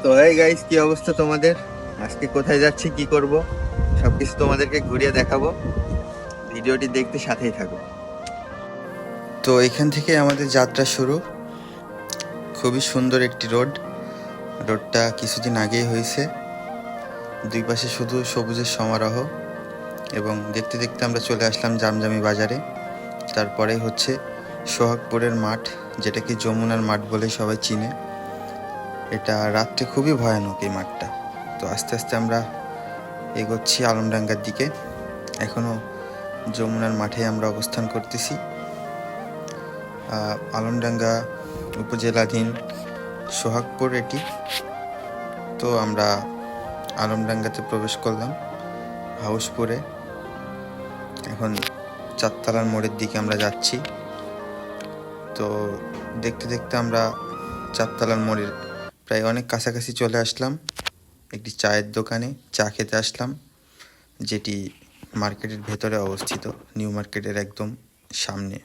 তো এই গাইস, কি অবস্থা তোমাদের? আজকে কোথায় যাচ্ছি, কি করব, সবকিছু তোমাদেরকে ঘুরিয়ে দেখাবো। ভিডিওটি দেখতে সাথেই থাকো। তো এখান থেকে আমাদের যাত্রা শুরু। খুবই সুন্দর একটি রোডটা কিছুদিন আগেই হয়েছে। দুই পাশে শুধু সবুজের সমারোহ, এবং দেখতে দেখতে আমরা চলে আসলাম জামজামি বাজারে। তারপরে হচ্ছে সোহাগপুরের মাঠ, যেটাকে যমুনার মাঠ বলে সবাই চিনে। এটা রাত্রে খুবই ভয়ানক এই মাঠটা। তো আস্তে আস্তে আমরা এগোচ্ছি আলমডাঙ্গার দিকে। এখনও যমুনার মাঠে আমরা অবস্থান করতেছি। আলমডাঙ্গা উপজেলাধীন সোহাগপুর এটি। তো আমরা আলমডাঙ্গাতে প্রবেশ করলাম হাউসপুরে। এখন চারতলার মোড়ের দিকে আমরা যাচ্ছি। তো দেখতে দেখতে আমরা চারতলার মোড়ের প্রায় অনেক কাছাকাছি চলে আসলাম। একটি চায়ের দোকানে চা খেতে আসলাম, যেটি মার্কেটের ভেতরে অবস্থিত, নিউ মার্কেটের একদম সামনে।